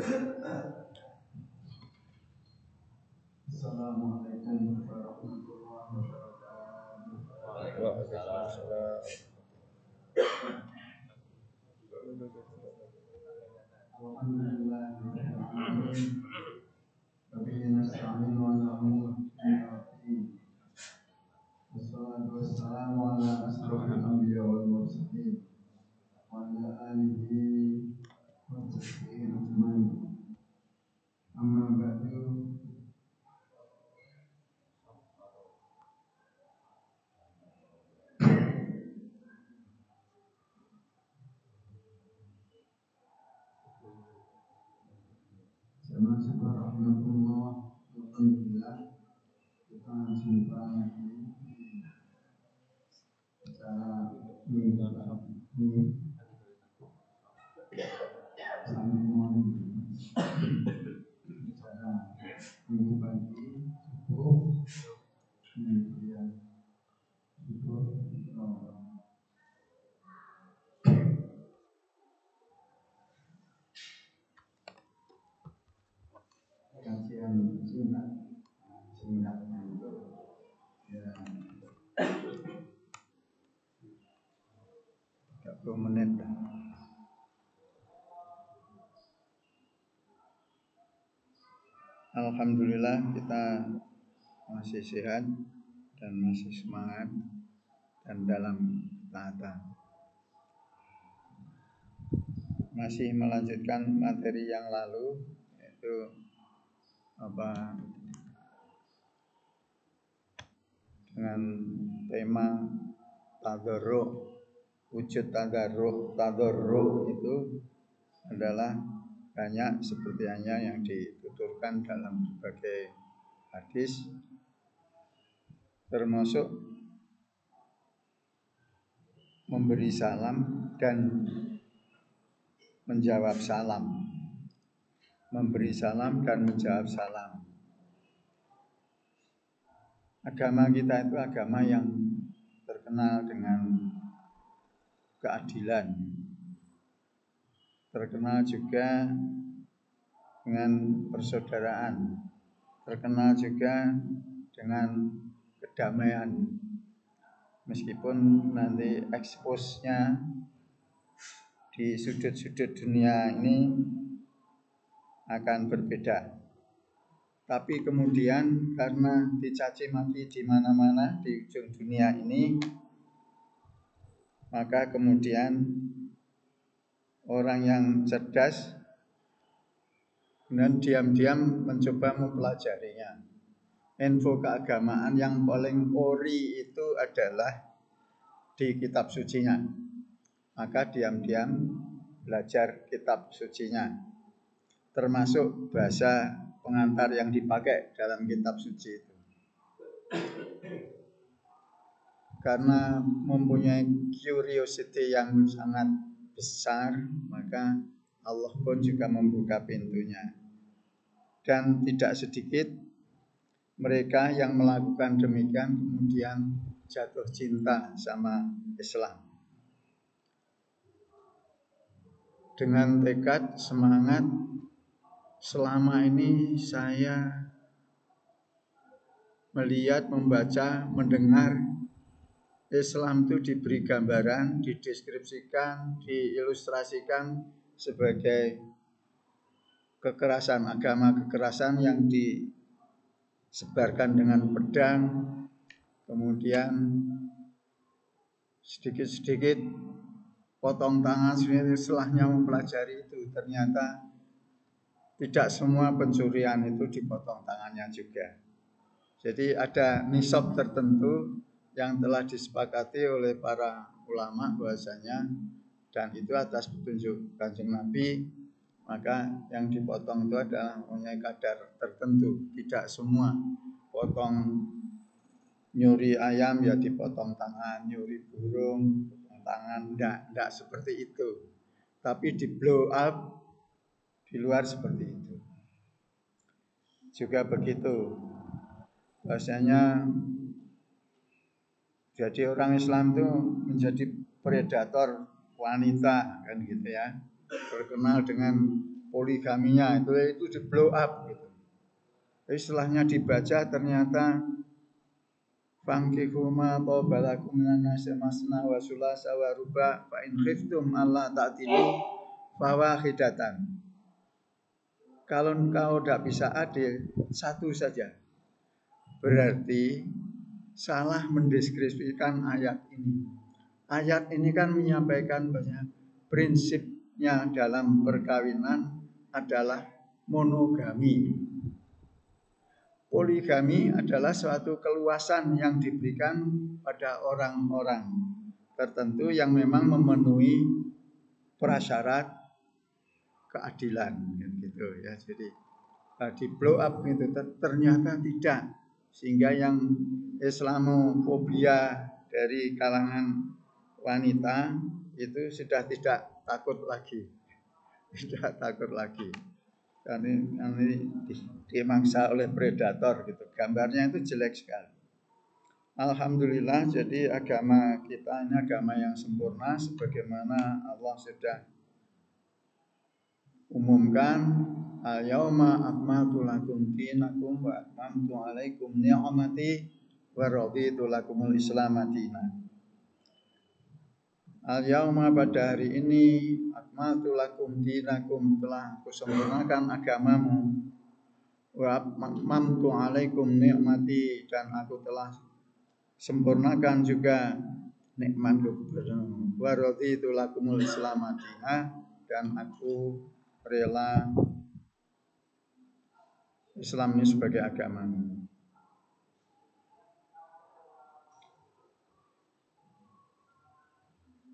Assalamualaikum warahmatullahi wabarakatuh. Waalaikumsalam. Alhamdulillah. Wabihi nasta'in wa na'udzu billahi. Wassalatu wassalamu ala asrofil anbiya wal mursalin wa ala alihi wa sahbihi ajmain. Amma ba'du. Rahmatullah, alhamdulillah kita jumpa lagi secara minggu sambungan secara minggu pagi subuh kemudian subuh kajian singkatnya itu ya 30 menit. Alhamdulillah kita masih sehat dan masih semangat dan dalam taatan. Masih melanjutkan materi yang lalu, yaitu dengan tema tadarruh. Wujud tadarruh itu adalah banyak seperti yang dituturkan dalam berbagai hadis, termasuk memberi salam dan menjawab salam. Memberi salam dan menjawab salam. Agama kita itu agama yang terkenal dengan keadilan, terkenal juga dengan persaudaraan, terkenal juga dengan kedamaian. Meskipun nanti eksposnya di sudut-sudut dunia ini akan berbeda, tapi kemudian karena dicaci maki di mana-mana di ujung dunia ini, maka kemudian orang yang cerdas dan diam-diam mencoba mempelajarinya. Info keagamaan yang paling ori itu adalah di kitab sucinya. Maka diam-diam belajar kitab sucinya, termasuk bahasa pengantar yang dipakai dalam kitab suci itu. Karena mempunyai curiosity yang sangat besar, maka Allah pun juga membuka pintunya. Dan tidak sedikit mereka yang melakukan demikian kemudian jatuh cinta sama Islam. Dengan tekad, semangat, selama ini saya melihat, membaca, mendengar Islam itu diberi gambaran, dideskripsikan, diilustrasikan sebagai kekerasan, agama kekerasan yang disebarkan dengan pedang, kemudian sedikit-sedikit potong tangan. Setelahnya mempelajari itu, ternyata tidak semua pencurian itu dipotong tangannya juga. Jadi ada nisab tertentu yang telah disepakati oleh para ulama bahwasanya, dan itu atas petunjuk Kanjeng Nabi, maka yang dipotong itu adalah mempunyai kadar tertentu. Tidak semua potong nyuri ayam ya dipotong tangan, nyuri burung potong tangan, enggak seperti itu. Tapi di blow up di luar seperti itu. Juga begitu, bahwasanya jadi orang Islam itu menjadi predator wanita, kan gitu ya. Terkenal dengan poligaminya itu di blow up gitu. Tapi setelahnya dibaca ternyata fankihu ma tabalakum minan nasi masna wa sulasa wa ruba fa in khiftum alla ta'dilu fawahidatan. Kalau engkau tidak bisa adil, satu saja. Berarti salah mendeskripsikan ayat ini. Ayat ini kan menyampaikan banyak prinsipnya dalam perkawinan adalah monogami. Poligami adalah suatu keluasan yang diberikan pada orang-orang tertentu yang memang memenuhi prasyarat keadilan, gitu ya. Jadi di blow up itu ternyata tidak, sehingga yang Islamofobia dari kalangan wanita itu sudah tidak takut lagi, karena ini dimangsa oleh predator gitu. Gambarnya itu jelek sekali. Alhamdulillah, jadi agama kita ini agama yang sempurna sebagaimana Allah sudah umumkan, al-yauma akmaltu lakum dinakum wa atmamtu alaikum ni'mati wa raditu lakumul Islam madina. Al-yauma, pada hari ini, akmaltu lakum dinakum, telah kusempurnakan agamamu, wa atmamtu alaikum ni'mati, dan aku telah sempurnakan juga nikmatku kepadamu, wa raditu lakumul Islam madina, dan aku rela Islam ini sebagai agama.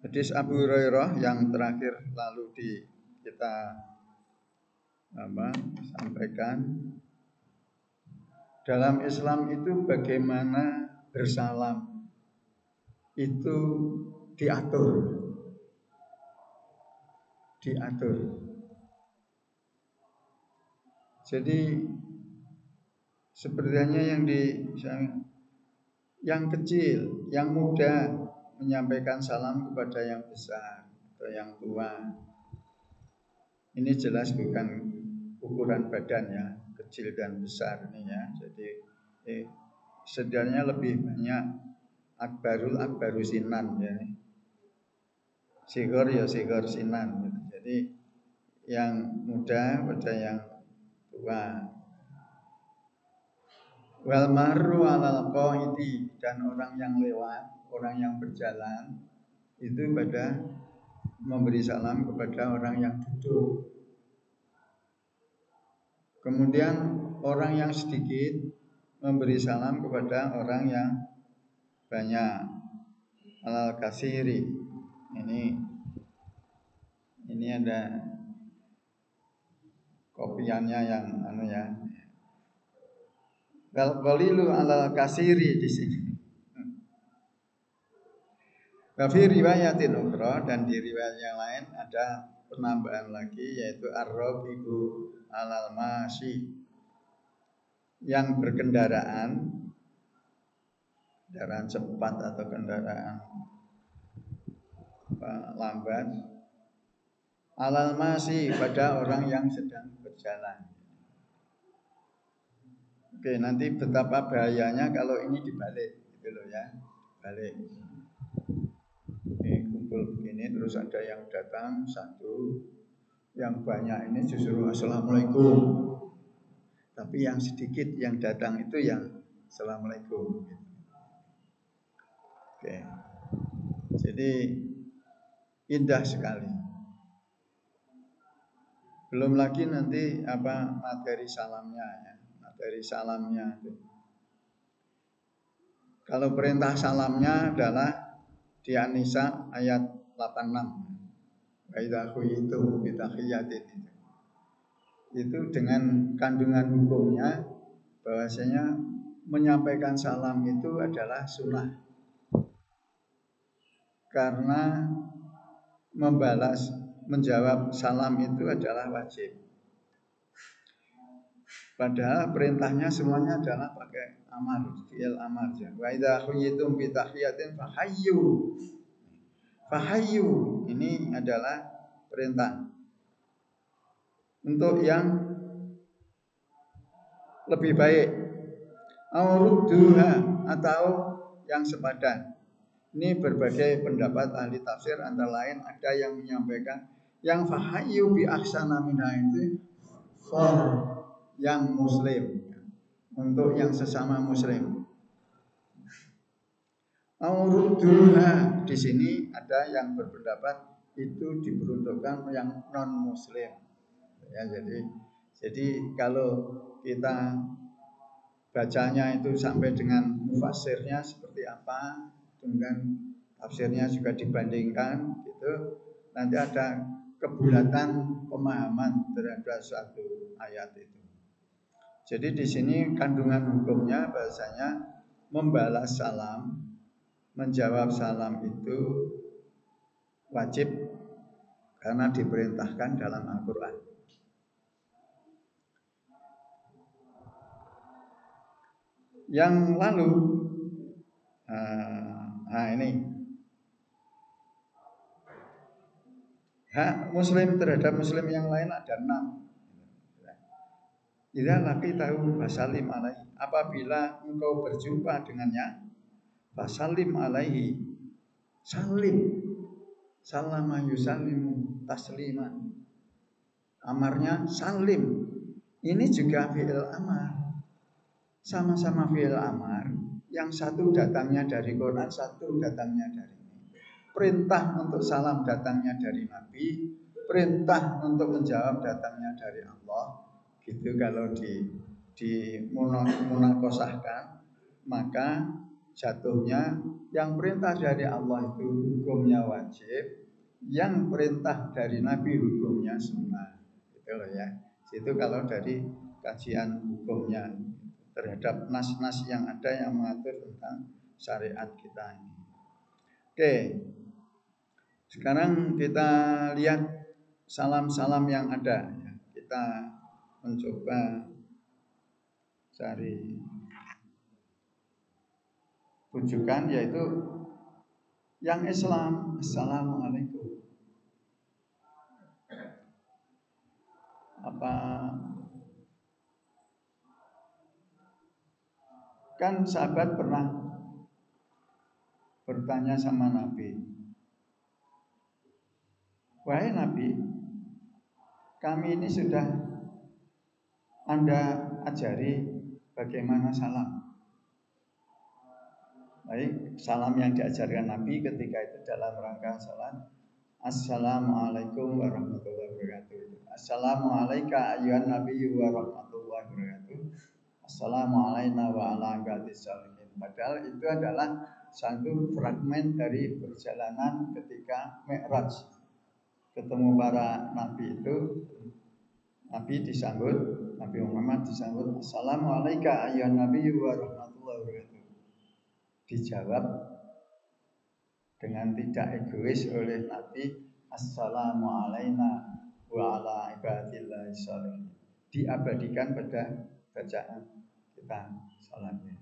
Hadis Abu Hurairah yang terakhir lalu kita sampaikan, dalam Islam itu bagaimana bersalam itu diatur. Jadi sebenarnya yang kecil, yang muda menyampaikan salam kepada yang besar atau yang tua. Ini jelas bukan ukuran badan ya, kecil dan besar ini ya. Jadi sebenarnya lebih banyak akbaru sinan ya. Sigor sinan gitu. Jadi yang muda pada yang tua. Wal marru alal qaidi, dan orang yang lewat, orang yang berjalan itu pada memberi salam kepada orang yang duduk. Kemudian orang yang sedikit memberi salam kepada orang yang banyak. Alal kasiri. Ini ada kopiannya yang ya. Wal qalilu alal kasiri di sini. Tapi riwayatin ukhra, dan di riwayat yang lain ada penambahan lagi, yaitu ar-raqibu alal masyi, yang berkendaraan cepat atau kendaraan lambat, alal masyi, pada orang yang sedang berjalan. Oke, nanti betapa bahayanya kalau ini dibalik gitu loh ya, balik. Kumpul begini terus ada yang datang satu, yang banyak ini justru assalamualaikum, tapi yang sedikit yang datang itu yang assalamualaikum. Oke, jadi indah sekali. Belum lagi nanti materi salamnya ya, Kalau perintah salamnya adalah di An-Nisa ayat 86. Wa idza khuyitum bi tahiyyatin. Itu dengan kandungan hukumnya bahwasanya menyampaikan salam itu adalah sunnah. Karena menjawab salam itu adalah wajib. Padahal perintahnya semuanya adalah pakai amar, fi'il amar. Wa idza khuyitum bi tahiyyatin fahayyu. Ini adalah perintah. untuk yang lebih baik. Aurudduha atau yang sepadan. Ini berbagai pendapat ahli tafsir, antara lain ada yang menyampaikan yang fahayyu bi ahsana minha itu for yang muslim, untuk yang sesama muslim. Aurudduha di sini ada yang berpendapat itu diperuntukkan yang non muslim. Ya, jadi kalau kita bacanya itu sampai dengan mufassirnya seperti apa, dengan tafsirnya juga dibandingkan gitu, nanti ada kebulatan pemahaman terhadap suatu ayat itu. Jadi di sini kandungan hukumnya bahasanya membalas salam, menjawab salam itu wajib karena diperintahkan dalam Al-Quran. Yang lalu, ini hak muslim terhadap muslim yang lain ada 6. Idza laqitahu fasallim alaihi, apabila engkau berjumpa dengannya, fasallim alaihi, salim, salama yusallimu tasliman. Amarnya salim, ini juga fi'il amar. Sama-sama fi'il amar, yang satu datangnya dari Quran, satu datangnya dari ini. Perintah untuk salam datangnya dari Nabi, perintah untuk menjawab datangnya dari Allah. Gitu kalau di munakosahkan, maka jatuhnya yang perintah dari Allah itu hukumnya wajib, yang perintah dari Nabi hukumnya sunnah. Gitu loh ya. Itu kalau dari kajian hukumnya terhadap nas-nas yang ada yang mengatur tentang syariat kita ini. Oke, sekarang kita lihat salam-salam yang ada. Kita mencoba cari rujukan, yaitu yang Islam. Assalamualaikum. Apa kan sahabat pernah bertanya sama Nabi, wahai Nabi, kami ini sudah Anda ajari bagaimana salam. Baik, salam yang diajarkan Nabi ketika itu dalam rangka salat, Assalamualaikum warahmatullahi wabarakatuh. Assalamualaikum ayyuhan nabiyyu wa rahmatullahi wabarakatuh. Assalamualaikum wa ala ibadis sholihin. Padahal itu adalah satu fragmen dari perjalanan ketika Mi'raj. Ketemu para nabi itu, Nabi disambut, Nabi Muhammad disambut, Assalamualaikum ayyuhan nabiyyu wa rahmatullahi wabarakatuh. Dijawab dengan tidak egois oleh Nabi, Assalamualaikum wa ala ibadillahi sholihin. Diabadikan pada bacaan kita salamnya.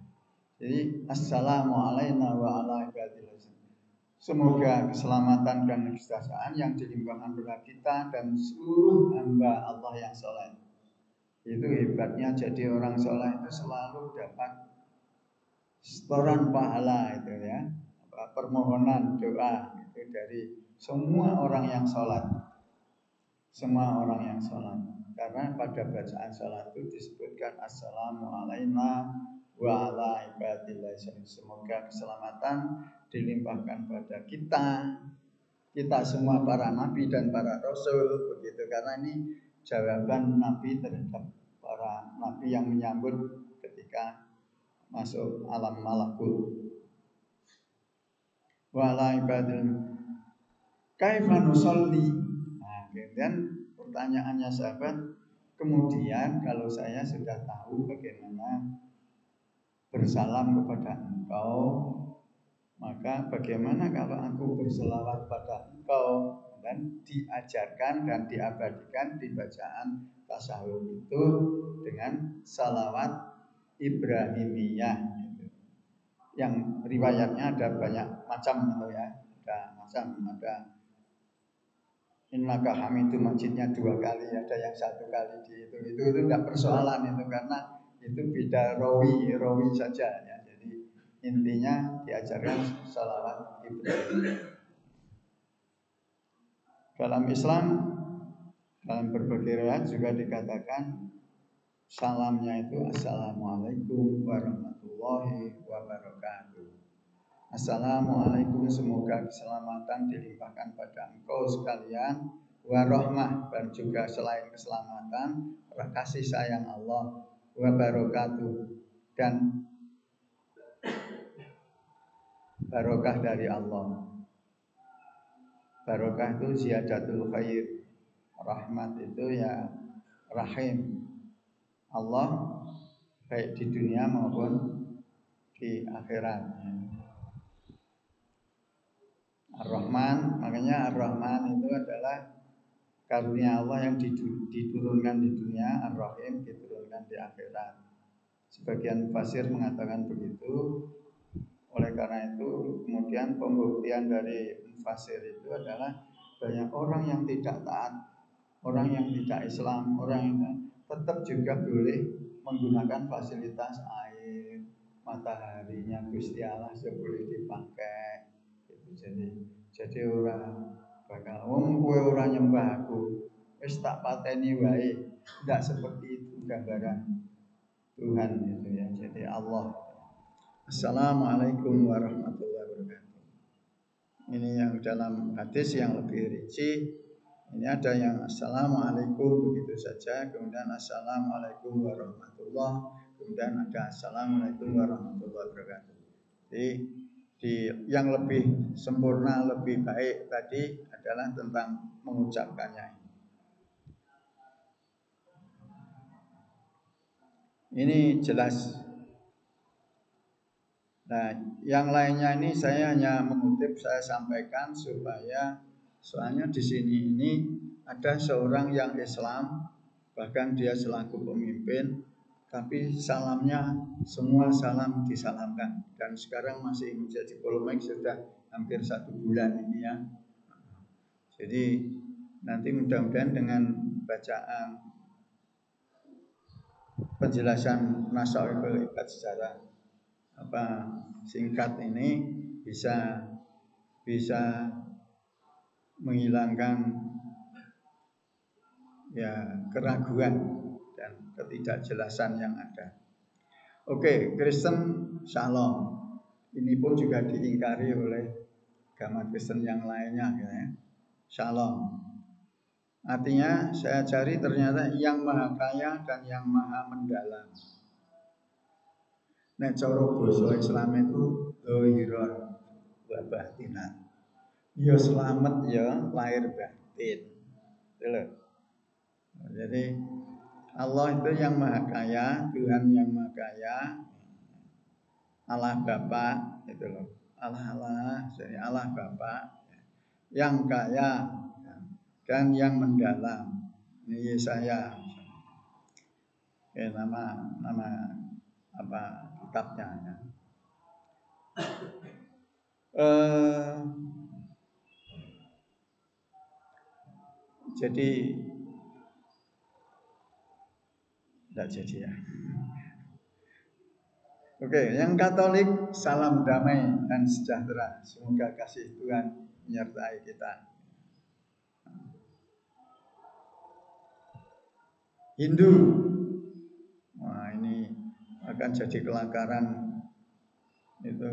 Jadi Assalamualaikum wa ala ibadillahi sholihin. Semoga keselamatan dan kesejahteraan yang dilimpahkan kepada kita dan seluruh hamba Allah yang saleh. Itu hebatnya jadi orang saleh itu selalu dapat setoran pahala itu ya. Permohonan doa itu dari semua orang yang sholat, semua orang yang sholat. Karena pada bacaan sholat itu disebutkan Assalamualaikum wa ala ibadillahi sholihin. Semoga keselamatan dilimpahkan pada kita semua para nabi dan para rasul, begitu. Karena ini jawaban Nabi terhadap para nabi yang menyambut ketika masuk alam malakut. Wala ibadil kaifa nusolli. Nah, kemudian pertanyaannya sahabat, kemudian kalau saya sudah tahu bagaimana bersalam kepada engkau, maka bagaimana kalau aku berselawat pada engkau? Dan diajarkan dan diabadikan di bacaan tasawuf itu dengan salawat Ibrahimiyah. Yang riwayatnya ada banyak macam gitu ya, ada Innaka Hamidum Majidnya 2 kali, ada yang 1 kali itu enggak persoalan itu, karena itu beda rawi saja ya. Jadi intinya diajarkan sholawat Ibrahim. Dalam Islam, dalam berbagai riwayat juga dikatakan salamnya itu Assalamualaikum warahmatullahi wabarakatuh. Assalamualaikum, semoga keselamatan dilimpahkan pada engkau sekalian, warahmah, dan juga selain keselamatan, kasih sayang Allah, wabarakatuh, dan barokah dari Allah. Barokah itu ziyadatul khair, rahmat itu ya rahim Allah, baik di dunia maupun di akhirat. Ar-Rahman, makanya Ar-Rahman itu adalah karunia Allah yang diturunkan di dunia, Ar-Rahim diturunkan di akhirat. Sebagian mufassir mengatakan begitu. Oleh karena itu, kemudian pembuktian dari mufassir itu adalah banyak orang yang tidak taat, orang yang tidak Islam, orang yang tetap juga boleh menggunakan fasilitas air, mataharinya Gusti Allah boleh dipakai. Jadi orang bakal kowe ora nyembah aku, wis tak pateni wae. Tidak seperti itu gambaran Tuhan itu ya. Jadi Allah. Assalamualaikum warahmatullahi wabarakatuh. Ini yang dalam hadis yang lebih rinci. Ini ada yang Assalamualaikum begitu saja, kemudian Assalamualaikum warahmatullahi, kemudian ada Assalamualaikum warahmatullahi wabarakatuh. Jadi yang lebih sempurna, lebih baik tadi adalah tentang mengucapkannya. Ini jelas. Nah, yang lainnya ini saya hanya mengutip, saya sampaikan supaya soalnya di sini ini ada seorang yang Islam, bahkan dia selaku pemimpin, tapi salamnya semua salam disalamkan, dan sekarang masih menjadi polemik sudah hampir 1 bulan ini ya. Jadi nanti mudah-mudahan dengan bacaan penjelasan Nasaihul Ibad secara singkat ini bisa menghilangkan ya keraguan dan ketidakjelasan yang ada. Oke, Kristen Shalom. Ini pun juga diingkari oleh agama Kristen yang lainnya ya. Shalom. Artinya saya cari ternyata yang maha kaya dan yang maha mendalam. Nek cara basa Islam itu zahirun wa batinan. Ya selamat ya lahir batin. Jadi Allah itu yang maha kaya, Tuhan yang maha kaya, Allah Bapa itu loh. Allah, jadi Allah Bapa yang kaya dan yang mendalam. Ini saya nama apa kitabnya ya. Jadi tidak jadi ya. Oke, yang Katolik salam damai dan sejahtera. Semoga kasih Tuhan menyertai kita. Hindu, wah ini akan jadi kelakaran itu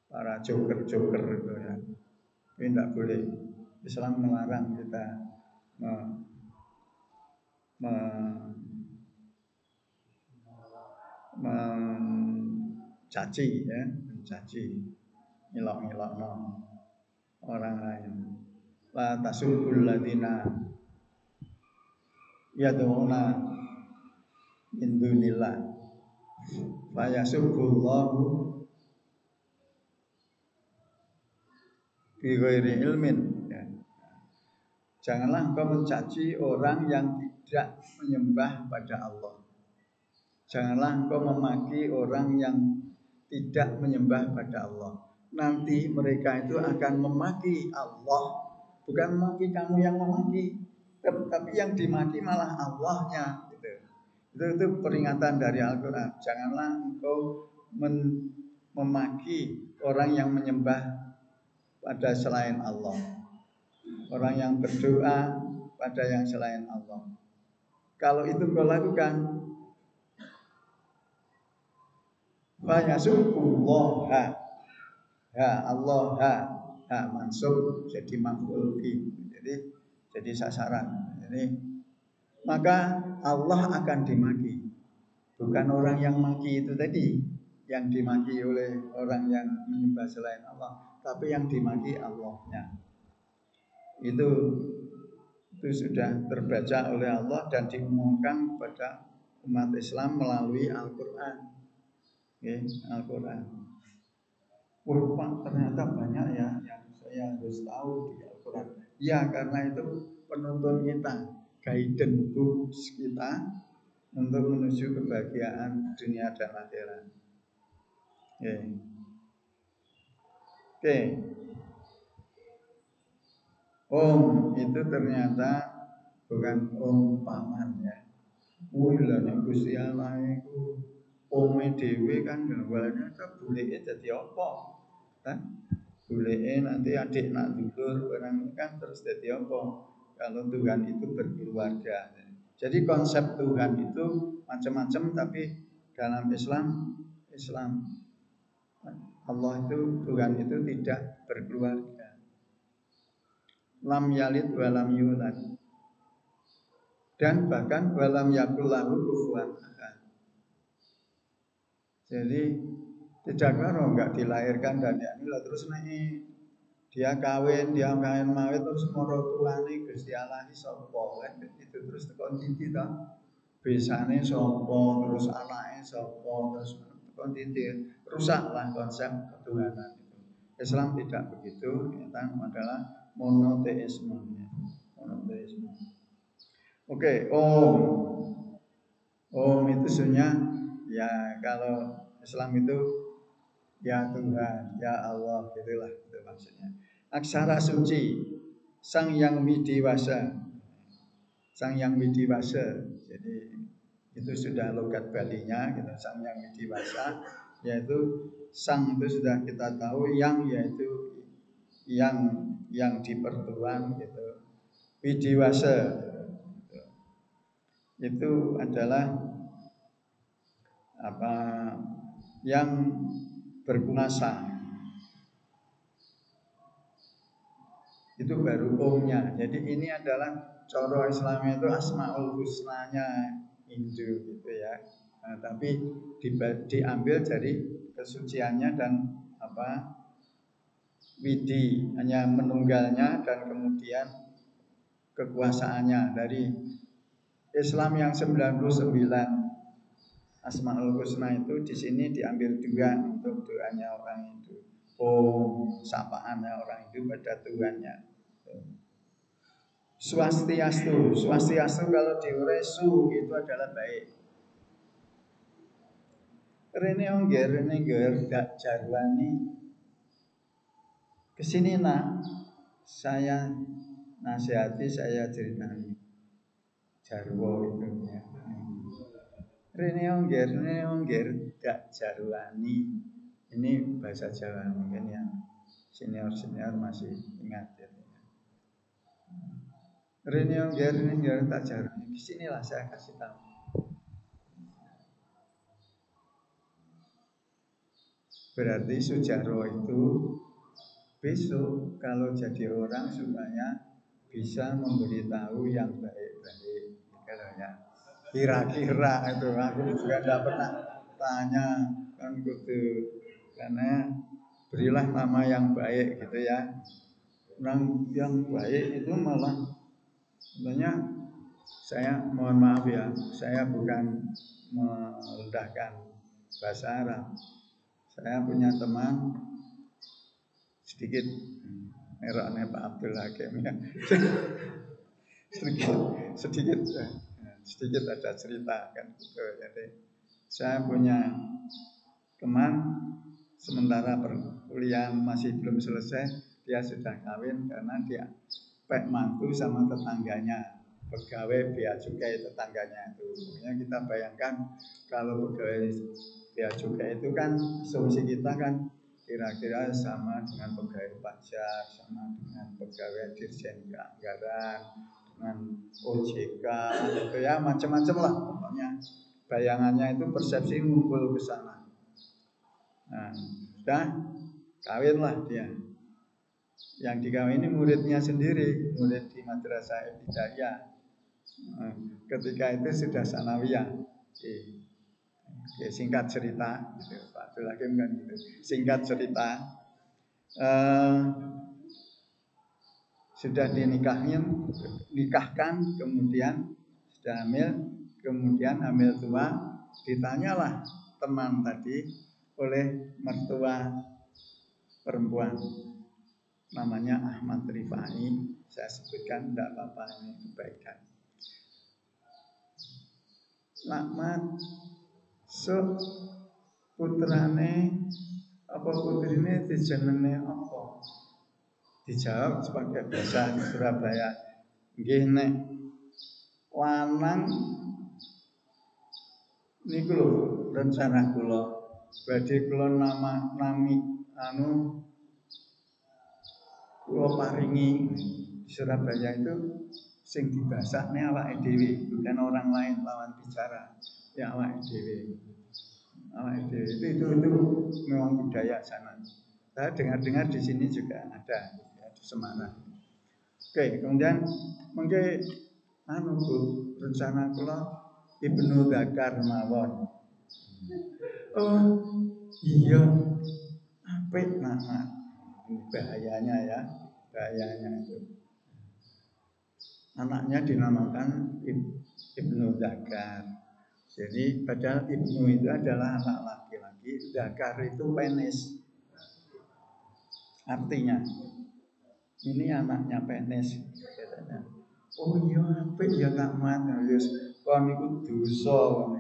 para joker-joker itu ya. Ini tidak boleh. Islam melarang kita mencaci ya, mencaci, ngilok-ngilokno orang lain. La tasubul ladina yad'una min dunillah fa yasubbullahu bi ghairi ilmin ya. Janganlah kau mencaci orang yang tidak menyembah pada Allah. Janganlah engkau memaki orang yang tidak menyembah pada Allah. Nanti mereka itu akan memaki Allah, bukan memaki kamu yang memaki, tapi yang dimaki malah Allahnya. Gitu. Itu peringatan dari Al-Quran. Janganlah engkau memaki orang yang menyembah pada selain Allah, orang yang berdoa pada yang selain Allah. Kalau itu kau lakukan, fayasubullah, Allah, mansub jadi maf'ul bi, jadi sasaran. Jadi maka Allah akan dimaki, bukan orang yang maki itu tadi, yang dimaki oleh orang yang menyembah selain Allah, tapi yang dimaki Allahnya. Itu sudah terbaca oleh Allah dan diumumkan kepada umat Islam melalui Al-Quran. Al-Quran. Pak, ternyata banyak ya yang saya harus tahu di Al-Quran. Ya, karena itu penuntun kita, guidance books kita untuk menuju kebahagiaan dunia dan akhirat. Oke. Om itu ternyata bukan om paman ya. Lah nek Gusti Allah iku ome dhewe kan gambarnya buleke dadi apa? Kan? Buleke nanti adik nak dulur barang kan terus dadi apa? Kalau Tuhan itu berkeluarga. Jadi konsep Tuhan itu macam-macam, tapi dalam Islam Allah itu, Tuhan itu tidak berkeluarga. Lam yalid wa lam yulad. Dan bahkan walam yakul lahu kufuwan ahad. Jadi tidak karo enggak dilahirkan dan ya ini terus nih dia kawin mawit terus moro tuane Gusti Allah iki sapa kan itu terus tekon titi to. Besane sapa terus anake sapa terus tekon titi. Rusaklah konsep ketuhanan itu. Islam tidak begitu, kita adalah monoteisme. Monoteisme. Oke, Om itu sebenarnya ya kalau Islam itu ya Tuhan, ya Allah, gitulah itu maksudnya. Aksara suci, Sang Yang Widiwasa, Sang Yang Widiwasa. Jadi itu sudah logat Balinya, gitu. Sang Yang Widiwasa, yaitu Sang itu sudah kita tahu, Yang yaitu yang dipertuan, gitu. Widiwasa itu adalah yang berkuasa. Itu baru omnya. Jadi ini adalah coro Islam itu Asmaul Husnanya Hindu gitu ya. Nah, tapi diambil dari kesuciannya dan widi, hanya menunggalnya dan kemudian kekuasaannya. Dari Islam yang 99 Asmaul Husna itu di sini diambil dua untuk doanya orang Hindu. Sapaannya orang Hindu pada Tuhannya. Swastiastu kalau diurai su itu adalah baik. Rene ongger dak jarwani. Kesini nak, saya nasihati, saya ceritani. Jarwo itu ya. Rene ongger dak jarwani. Ini bahasa Jawa, mungkin yang senior masih ingat ya. Rene ongger tak jarwani. Kesinilah saya kasih tahu. Berarti Sujaro itu besok kalau jadi orang supaya bisa memberitahu yang baik-baik. Kalau ya kira-kira itu aku juga tidak pernah tanya kan gitu, karena berilah nama yang baik gitu ya. Orang yang baik itu malah sebenarnya saya mohon maaf ya, saya bukan merendahkan bahasa Arab. Saya punya teman sedikit meroknya Pak Abdul Hakim ya. sedikit ada cerita kan gitu. Jadi saya punya teman sementara perkuliahan masih belum selesai, dia sudah kawin karena dia Pak mantu sama tetangganya, pegawai bea cukai tetangganya itu. Pokoknya kita bayangkan kalau pegawai bea cukai itu kan asumsi kita kan kira-kira sama dengan pegawai pajak, sama dengan pegawai dirjen anggaran, dengan OJK, gitu ya, macam-macam lah pokoknya. Bayangannya itu persepsi ngumpul ke sana. Nah, sudah kawinlah dia. Yang dikawini muridnya sendiri, murid di Madrasah Ibtidaiyah. Ketika itu sudah sanawiyah. Singkat cerita, gitu. Pak Abdul Hakim kan gitu. Singkat cerita, sudah nikahkan, kemudian sudah hamil, kemudian hamil tua, ditanyalah teman tadi oleh mertua perempuan, namanya Ahmad Rifai. Saya sebutkan, tidak apa-apa, ini kebaikan. Ahmad, so putrane apa putrine dijenenge apa? Dijawab sebagai bahasa Surabaya, nggih nek lanang niku lho rencana kula badhe kula nami kula paringi. Di Surabaya itu sing dibasakne awake dhewe, bukan orang lain lawan bicara. Ya awake dhewe. Awake dhewe itu memang budaya sana. Saya dengar-dengar di sini juga ada di Semarang. Oke, kemudian mungkin Bu, rencana kula Ibnu Dzakar mawon. Oh, iya. Apik nama. Bahayanya ya, bahayanya itu. Anaknya dinamakan Ibnu Dzakar. Jadi padahal Ibnu itu adalah anak laki-laki, Dzakar itu penis. Artinya ini anaknya penis katanya. Oh iya apik ya Kak Mat. Wis kon niku dosa.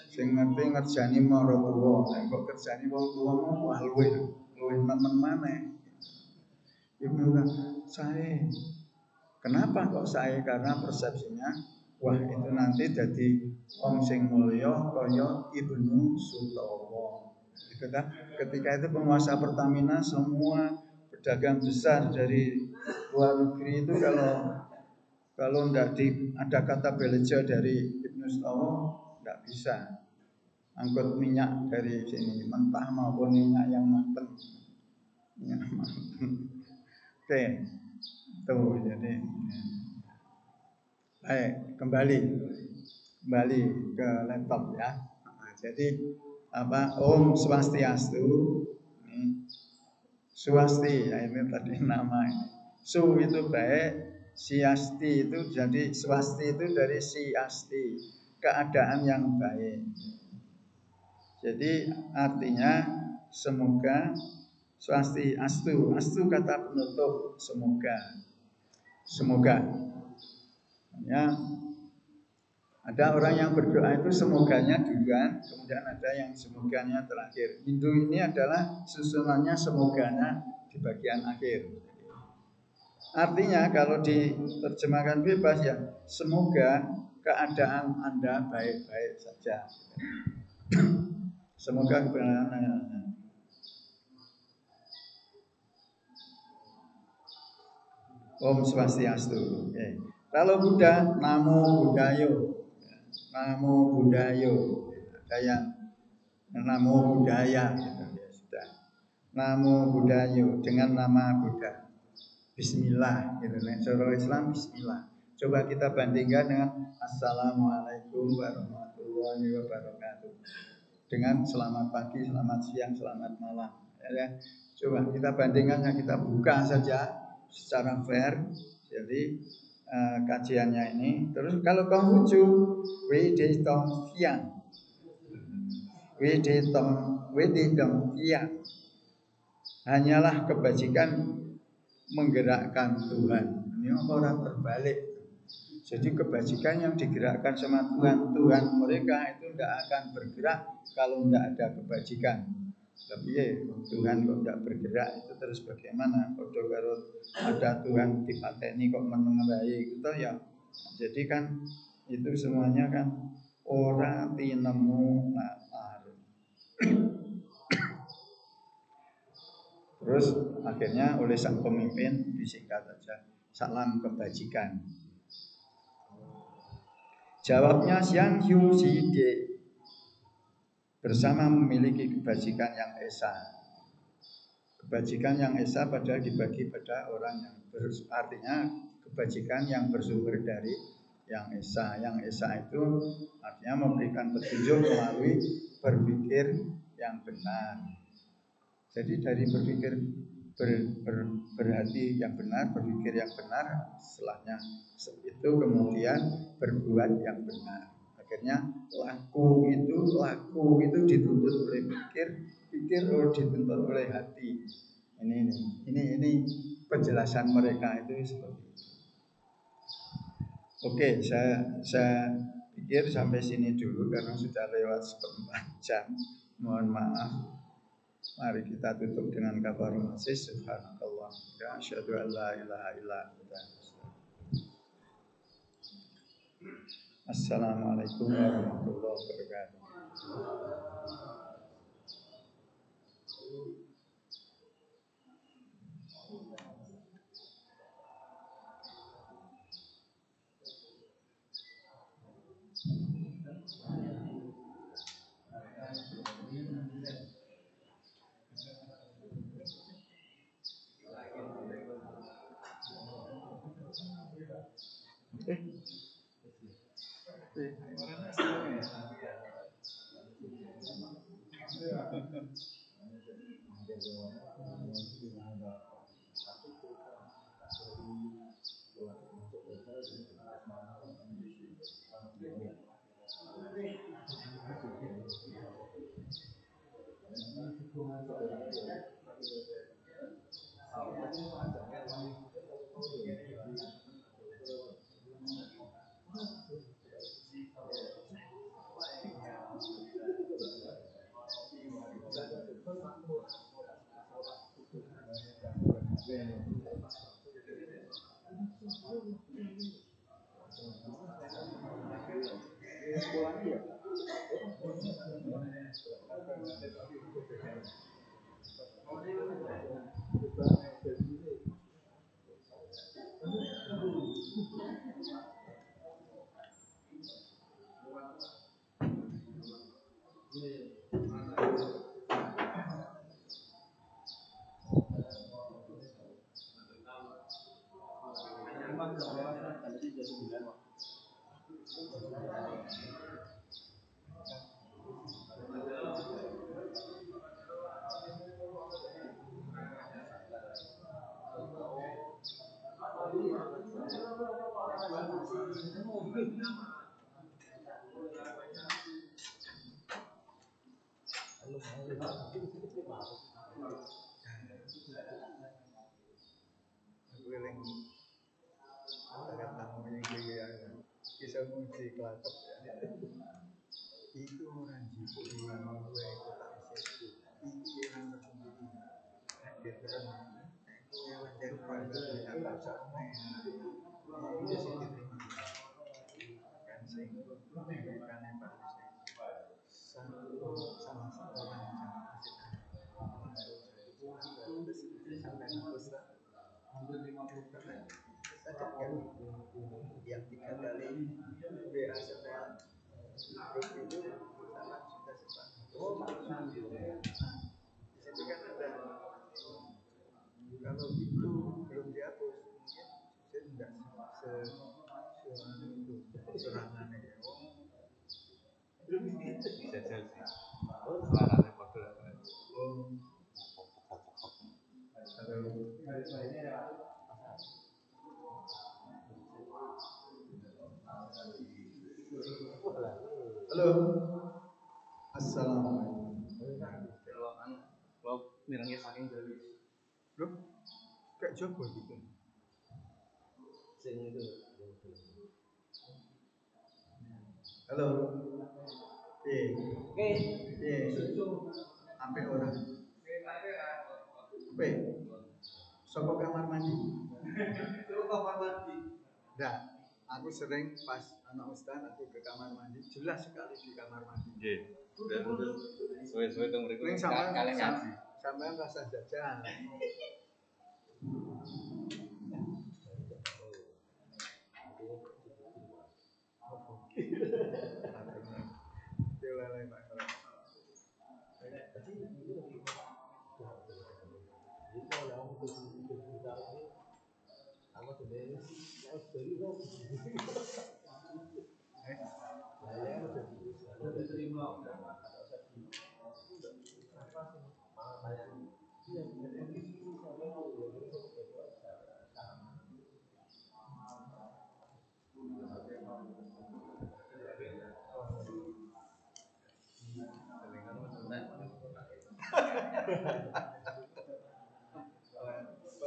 Sing ngerti ngerjani maratuwa, nek kok kerjani wong tuwa mau luwih nemen maneh. Ibnu saya. Kenapa kok saya? Karena persepsinya, wah itu nanti jadi wong sing mulya kaya Ibnu Sutowo. Gitu kan? Ketika itu penguasa Pertamina semua pedagang besar dari luar negeri itu kalau enggak ada kata beleja dari Ibnu Sutowo enggak bisa angkut minyak dari sini mentah maupun minyak yang mateng. Oke. Tuh, jadi baik, kembali ke laptop ya. Nah, jadi apa? Om Swastiastu. Swasti, ya ini tadi nama ini. Su itu baik, siasti itu jadi swasti itu dari siasti, keadaan yang baik. Jadi artinya semoga swasti astu, astu kata penutup semoga. Ya, ada orang yang berdoa itu semoganya duluan, kemudian ada yang semoganya terakhir. Hindu ini adalah susunannya semoganya di bagian akhir. Artinya kalau diterjemahkan bebas ya, semoga keadaan Anda baik-baik saja. Semoga kebenaran. Om Swastiastu. Okay. Kalau Buddha, Namo Buddhayo. Namo Buddhayo. Ada yang Namo Buddhaya gitu ya sudah. Namo Buddhayo dengan nama Buddha. Bismillah gitu. Nek cara Islam bismillah. Coba kita bandingkan dengan Assalamualaikum warahmatullahi wabarakatuh. Dengan selamat pagi, selamat siang, selamat malam. Ya. Coba kita bandingkan, kita buka saja secara fair. Jadi kajiannya ini. Terus kalau Konghucu, Wedetong Tiang, hanyalah kebajikan menggerakkan Tuhan. Ini orang terbalik. Jadi kebajikan yang digerakkan sama Tuhan mereka itu tidak akan bergerak kalau tidak ada kebajikan. Tapi ya Tuhan kok tidak bergerak itu terus bagaimana? Padha karo ada Tuhan dipateni kok menengahi gitu ya. Jadi kan itu semuanya kan ora tinemu nalar. Terus akhirnya oleh sang pemimpin disingkat saja, salam kebajikan. Jawabnya Xiang Hu Xide, bersama memiliki kebajikan yang esa. Kebajikan yang esa padahal dibagi pada orang yang artinya kebajikan yang bersumber dari yang esa. Yang esa itu artinya memberikan petunjuk melalui berpikir yang benar. Jadi dari berpikir berhati yang benar, berpikir yang benar, setelahnya itu kemudian berbuat yang benar. Akhirnya laku itu dituntut oleh pikir dituntut oleh hati. Ini penjelasan mereka itu seperti itu. Oke, saya pikir sampai sini dulu karena sudah lewat 1/4 jam. Mohon maaf. Mari kita tutup dengan kafarul masjid. Subhanakallah wa asyhadu an la ilaha illa anta. Assalamualaikum warahmatullahi wabarakatuh. Kisah muji kelakep ya. Itu orang jitu yang gue kota SSU. Itu orang tersendiri. Gitu kan. Gue wajar pada yang bersama. Itu sih diterima. Kan sing bukan yang bagus. Salah satu orang yang sampai nafas hampir 50%. Yang 3 kali WA setelah grup itu salah sudah sepak. Di situ kan ada kalau itu belum dihapus mungkin saya tidak itu serangan ya. Bisa jadi. Serangannya kode apa? Halo. Assalamualaikum. Kalau mirangnya saking dari loh, kayak Joko gitu. Sing itu. Halo. Oke. sampai orang P soko kamar mandi nah aku sering pas anak ustaz aku ke kamar mandi jelas sekali di kamar mandi Suwe-suwe teng mriku sampean rasa jajan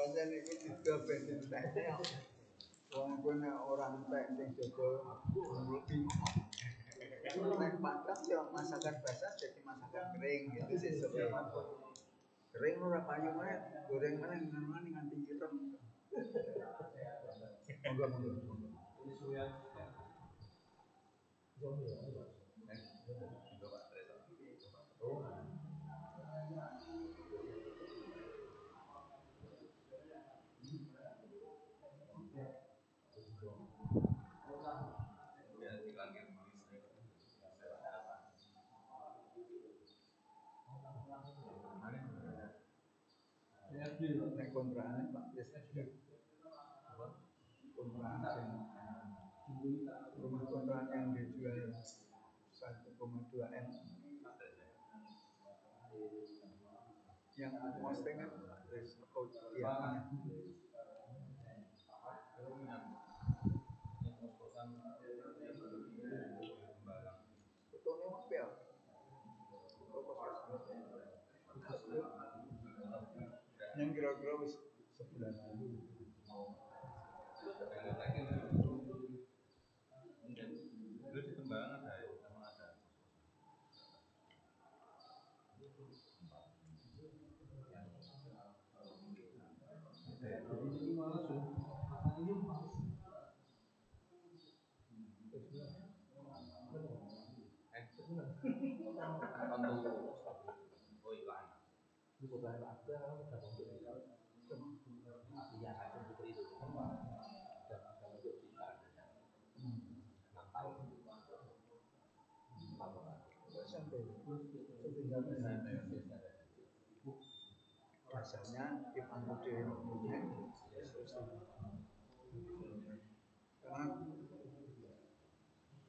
Pancen iki juga bensin teknya. Wong kuwi orang tek sing jaga mlebu. Nek padang ya masakan basah jadi masakan kering gitu sesuk. Kering ora payu meneh, goreng meneh ngono nganti ireng. Monggo. Nek kontrakan Pak kontrakan rumah kontrakan yang dijual 1,2 M yang posting kan terus dia fotonya apa ya? Yang kira-kira sebulan lalu Lu di Tembangan ada emang ada. biasanya dipanggil karena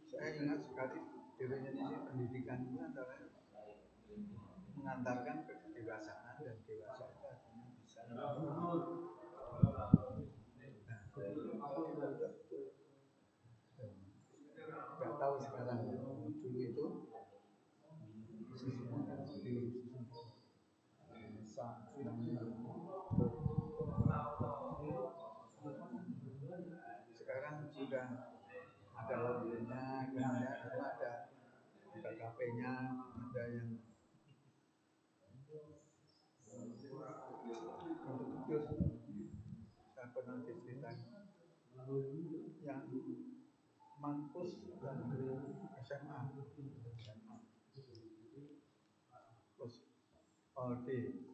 saya ingat sekali definisi pendidikan itu antara mengantarkan ke kedewasaan dan dewasa itu artinya bisa nggak tahu sekarang dulu itu sekarang sudah ada labelnya, kemudian ada KKP-nya, ada yang untuk saya pernah diceritain yang mampus dan SMA terus all day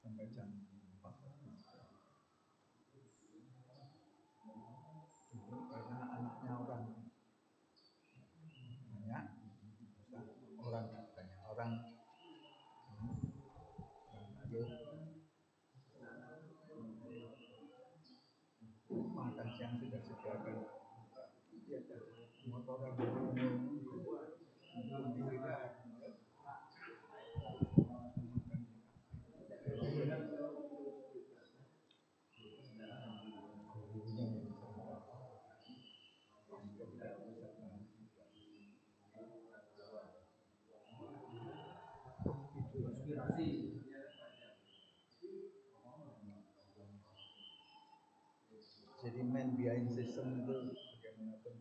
sampai jam 4 karena anaknya orang banyak orang makan siang sudah disediakan motor jadi main behind system itu bagaimana pun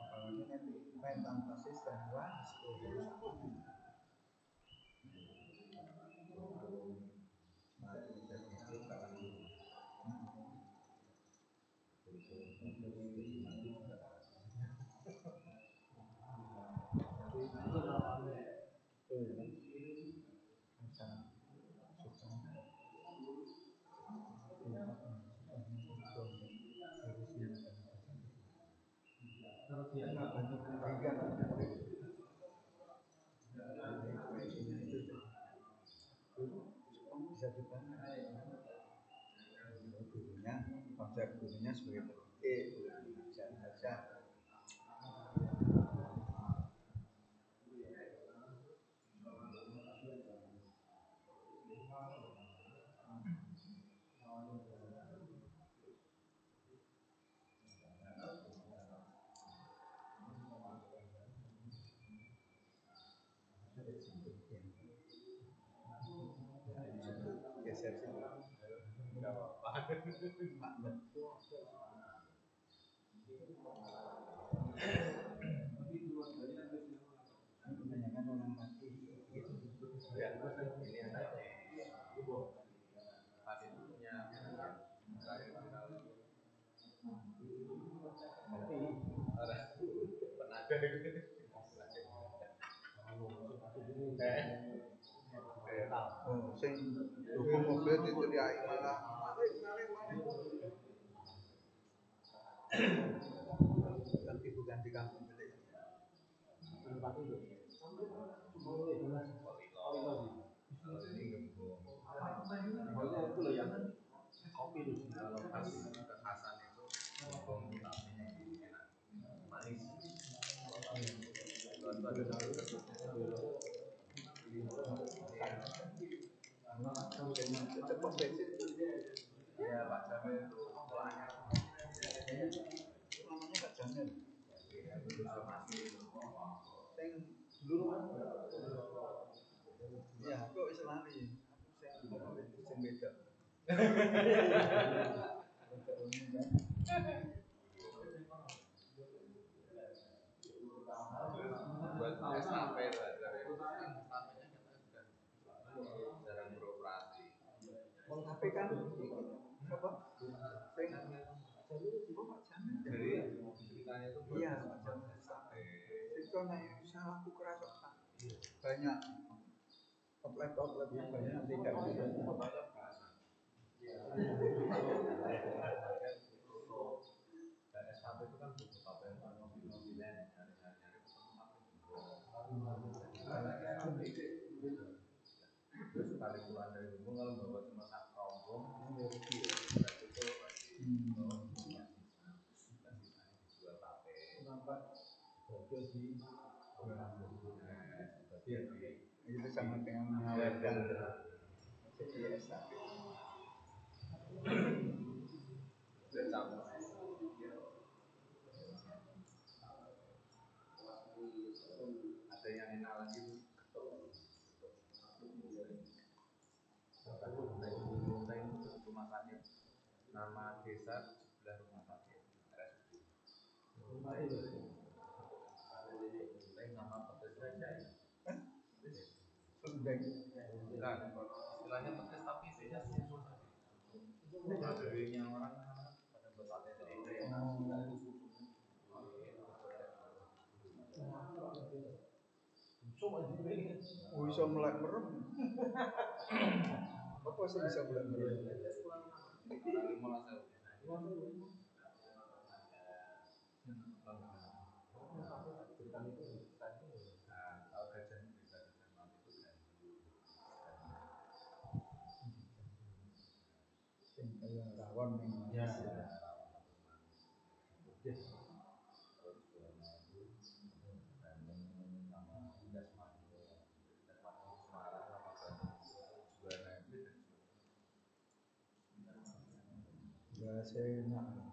apalagi nanti metamorfosis semua bisa dibangun gurunya, konsep gurunya sebagai pendidik bisa saja. Geser sih. Enggak apa-apa. Kebanyakan orang mati gitu. Ya, ini ada hadisnya sing dukung mobil diteriaki malah tapi bukan di kampung milik itu loh yang kopi itu kalau pas kekhasan itu bawang utamanya enak manis cepat bensin ya Pak Jamil itu namanya Pak Jamil sing dulu ya kok wis lali sing beda buat SAP jarang beroperasi. Tapi kan apa? Sing jadi ceritanya itu iya macam SAP. Itu nih salahku kerasa banyak laptop banyak tidak bisa SAP itu kan butuh paten mobil-mobilan terus tarik keluar dari rumah kalau bawa cuma satu rombong berarti itu dijual pakai itu sama dengan mengawetkan jadi SAP ada yang enak lagi rumah sakit nama desa sebelah rumah sakit nama petis saja Sundeng bukan istilahnya petis tapi isinya susu yang orang pada berlatih oh bisa melek merem apa sih bisa melek merem rawan ya ya saya nak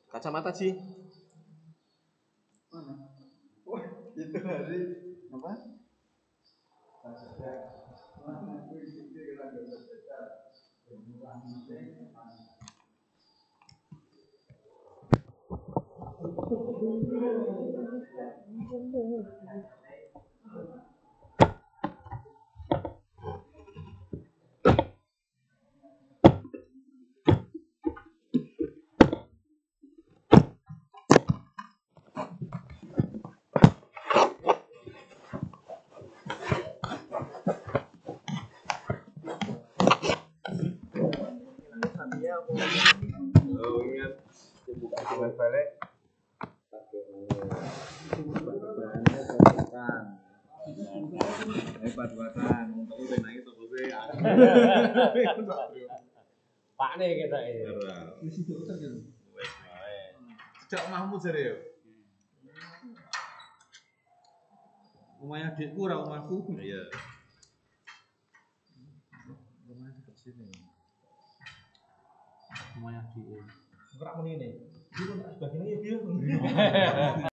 Kacamata Ji. Mana? Wah, itu hari apa? Oh ingat. Awal balik. Hebat-hebatan. Untung udah nangis sama saya. Pak nih kita ini. Sejak Mahmud jadi ya. Rumahnya adikku, rumahku. Iya. Rumahnya dekat sini. Rumahnya adik. Gerak menini. Dia kan sebagian ini dia.